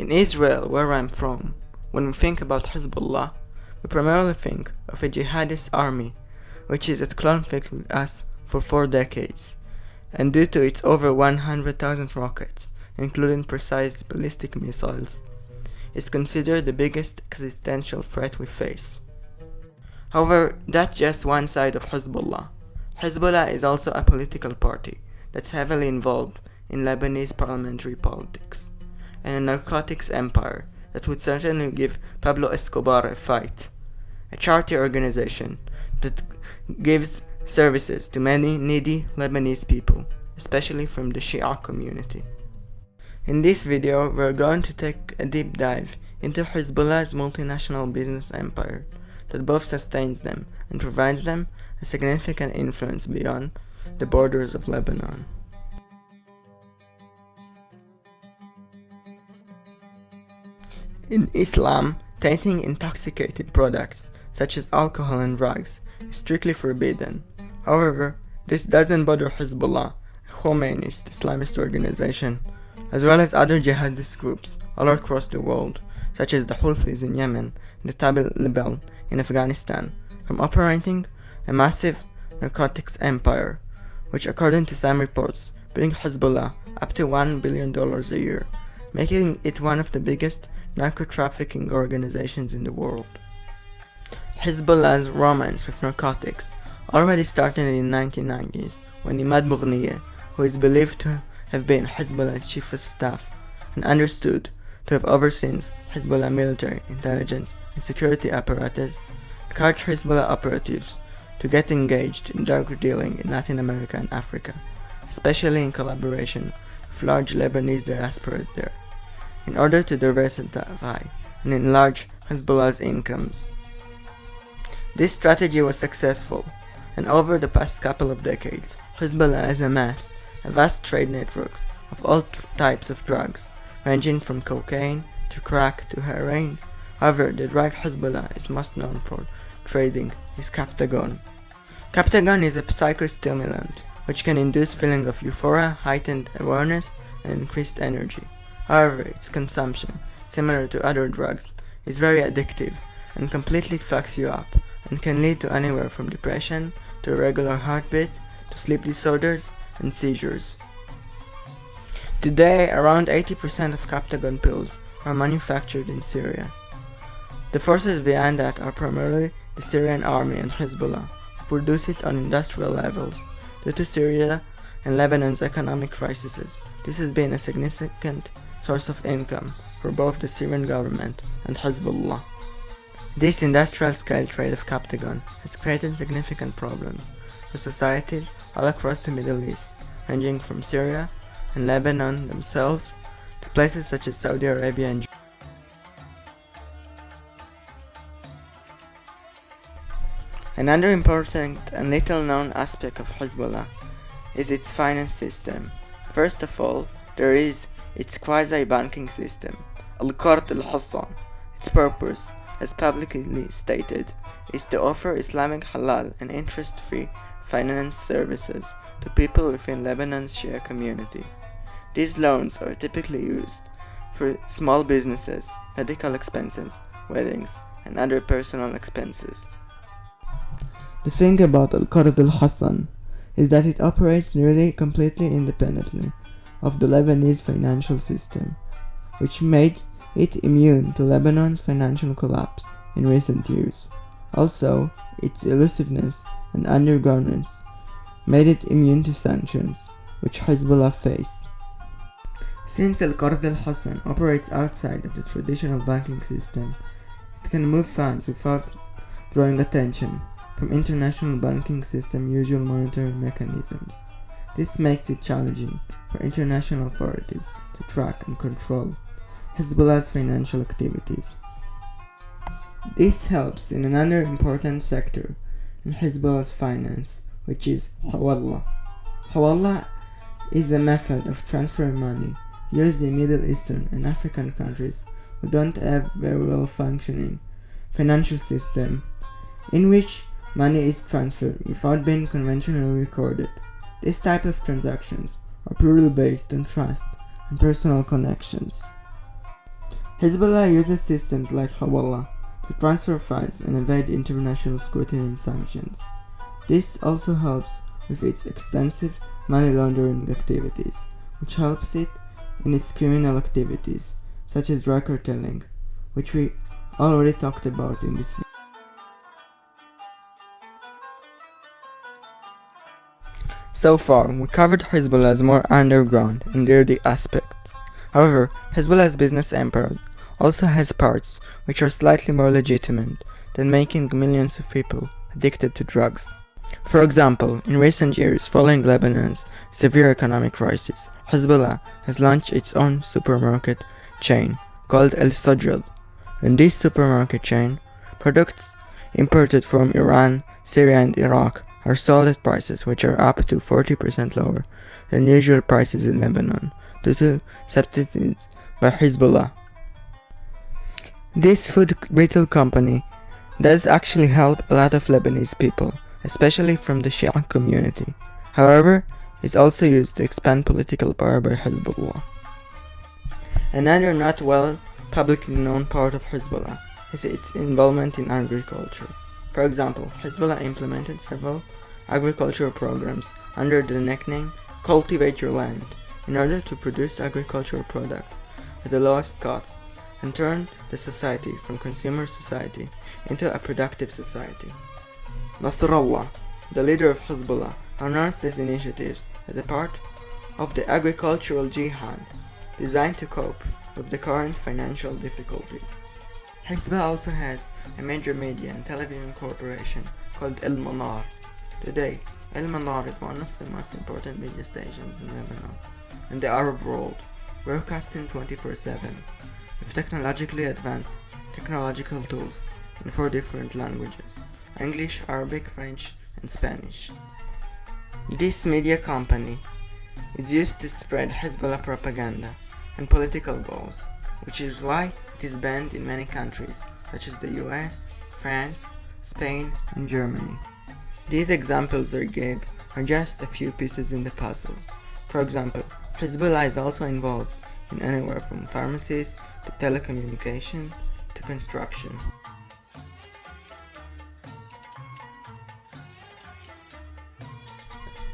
In Israel, where I'm from, when we think about Hezbollah, we primarily think of a jihadist army which is at conflict with us for 4 decades, and due to its over 100,000 rockets, including precise ballistic missiles, is considered the biggest existential threat we face. However, that's just one side of Hezbollah. Hezbollah is also a political party that's heavily involved in Lebanese parliamentary politics, and a narcotics empire that would certainly give Pablo Escobar a fight, a charity organization that gives services to many needy Lebanese people, especially from the Shiite community. In this video, we're going to take a deep dive into Hezbollah's multinational business empire that both sustains them and provides them a significant influence beyond the borders of Lebanon. In Islam, taking intoxicating products such as alcohol and drugs is strictly forbidden. However, this doesn't bother Hezbollah, a Khomeinist Islamist organization, as well as other jihadist groups all across the world, such as the Houthis in Yemen and the Taliban in Afghanistan, from operating a massive narcotics empire, which according to some reports bring Hezbollah up to $1 billion a year, making it one of the biggest narco-trafficking organizations in the world. Hezbollah's romance with narcotics already started in the 1990s when Imad Bughniyeh, who is believed to have been Hezbollah's chief of staff and understood to have overseen Hezbollah military intelligence and security apparatus, encouraged Hezbollah operatives to get engaged in drug dealing in Latin America and Africa, especially in collaboration with large Lebanese diasporas there, in order to diversify and enlarge Hezbollah's incomes. This strategy was successful, and over the past couple of decades, Hezbollah has amassed a vast trade networks of all types of drugs, ranging from cocaine to crack to heroin. However, the drug Hezbollah is most known for trading is captagon. Captagon is a psychostimulant which can induce feelings of euphoria, heightened awareness, and increased energy. However, its consumption, similar to other drugs, is very addictive and completely fucks you up, and can lead to anywhere from depression to irregular heartbeat to sleep disorders and seizures. Today, around 80% of captagon pills are manufactured in Syria. The forces behind that are primarily the Syrian army and Hezbollah, who produce it on industrial levels. Due to Syria and Lebanon's economic crises, this has been a significant source of income for both the Syrian government and Hezbollah. This industrial-scale trade of captagon has created significant problems for societies all across the Middle East, ranging from Syria and Lebanon themselves to places such as Saudi Arabia and Jordan. Another important and little-known aspect of Hezbollah is its finance system. First of all, there is its quasi-banking system, Al-Qard al-Hassan. Its purpose, as publicly stated, is to offer Islamic halal and interest-free finance services to people within Lebanon's Shia community. These loans are typically used for small businesses, medical expenses, weddings, and other personal expenses. The thing about Al-Qard al-Hassan is that it operates nearly completely independently of the Lebanese financial system, which made it immune to Lebanon's financial collapse in recent years. Also, its elusiveness and undergroundness made it immune to sanctions, which Hezbollah faced. Since Al-Qard al-Hassan operates outside of the traditional banking system, it can move funds without drawing attention from international banking system usual monetary mechanisms. This makes it challenging for international authorities to track and control Hezbollah's financial activities. This helps in another important sector in Hezbollah's finance, which is Hawala. Hawala is a method of transferring money used in Middle Eastern and African countries who don't have very well functioning financial system, in which money is transferred without being conventionally recorded. This type of transactions are purely based on trust and personal connections. Hezbollah uses systems like Hawala to transfer funds and evade international scrutiny and sanctions. This also helps with its extensive money laundering activities, which helps it in its criminal activities, such as drug cartelling, which we already talked about in this video. So far, we covered Hezbollah's more underground and dirty aspects. However, Hezbollah's business empire also has parts which are slightly more legitimate than making millions of people addicted to drugs. For example, in recent years, following Lebanon's severe economic crisis, Hezbollah has launched its own supermarket chain called El Sajjad. In this supermarket chain, products imported from Iran, Syria and Iraq are sold at prices which are up to 40% lower than usual prices in Lebanon due to subsidies by Hezbollah. This food retail company does actually help a lot of Lebanese people, especially from the Shiite community. However, it's also used to expand political power by Hezbollah. Another not well publicly known part of Hezbollah is its involvement in agriculture. For example, Hezbollah implemented several agricultural programs under the nickname Cultivate Your Land in order to produce agricultural products at the lowest cost and turn the society from consumer society into a productive society. Nasrallah, the leader of Hezbollah, announced these initiatives as a part of the agricultural jihad designed to cope with the current financial difficulties. Hezbollah also has a major media and television corporation called El Manar. Today, El Manar is one of the most important media stations in Lebanon and the Arab world, broadcasting 24/7 with technologically advanced technological tools in 4 different languages: English, Arabic, French, and Spanish. This media company is used to spread Hezbollah propaganda and political goals, which is why it is banned in many countries such as the US, France, Spain, and Germany. These examples I gave are just a few pieces in the puzzle. For example, Hezbollah is also involved in anywhere from pharmacies to telecommunication to construction.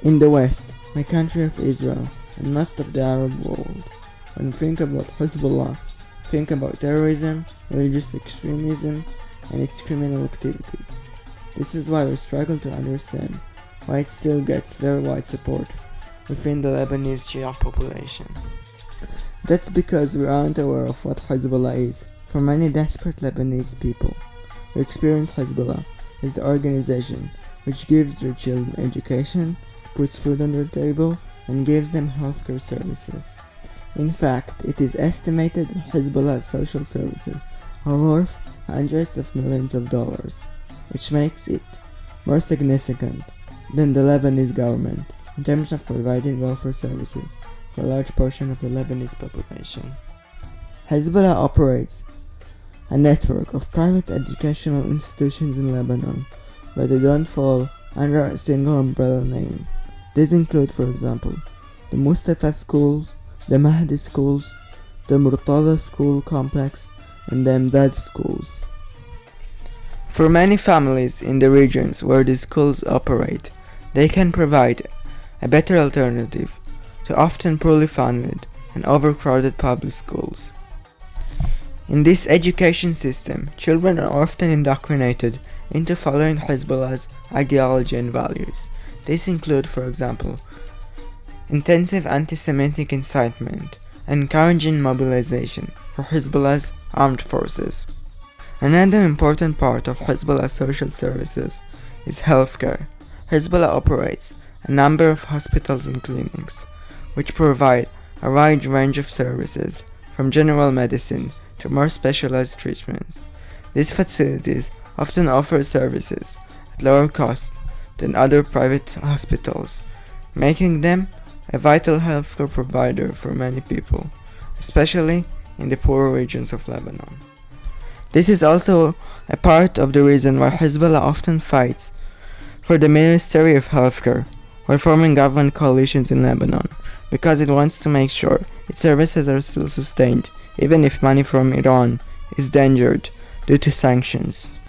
In the West, my country of Israel, and most of the Arab world, when we think about Hezbollah, think about terrorism, religious extremism, and its criminal activities. This is why we struggle to understand why it still gets very wide support within the Lebanese Shiite population. That's because we aren't aware of what Hezbollah is. For many desperate Lebanese people who experience Hezbollah as the organization which gives their children education, puts food on their table, and gives them healthcare services. In fact, it is estimated that Hezbollah's social services are worth hundreds of millions of dollars, which makes it more significant than the Lebanese government in terms of providing welfare services for a large portion of the Lebanese population. Hezbollah operates a network of private educational institutions in Lebanon, but they don't fall under a single umbrella name. These include, for example, the Mustafa schools, the Mahdi schools, the Murtada school complex, and the Emdad schools. For many families in the regions where these schools operate, they can provide a better alternative to often poorly funded and overcrowded public schools. In this education system, children are often indoctrinated into following Hezbollah's ideology and values. These include, for example, intensive anti-Semitic incitement and encouraging mobilization for Hezbollah's armed forces. Another important part of Hezbollah's social services is healthcare. Hezbollah operates a number of hospitals and clinics, which provide a wide range of services, from general medicine to more specialized treatments. These facilities often offer services at lower cost than other private hospitals, making them a vital healthcare provider for many people, especially in the poorer regions of Lebanon. This is also a part of the reason why Hezbollah often fights for the Ministry of Healthcare while forming government coalitions in Lebanon, because it wants to make sure its services are still sustained even if money from Iran is endangered due to sanctions.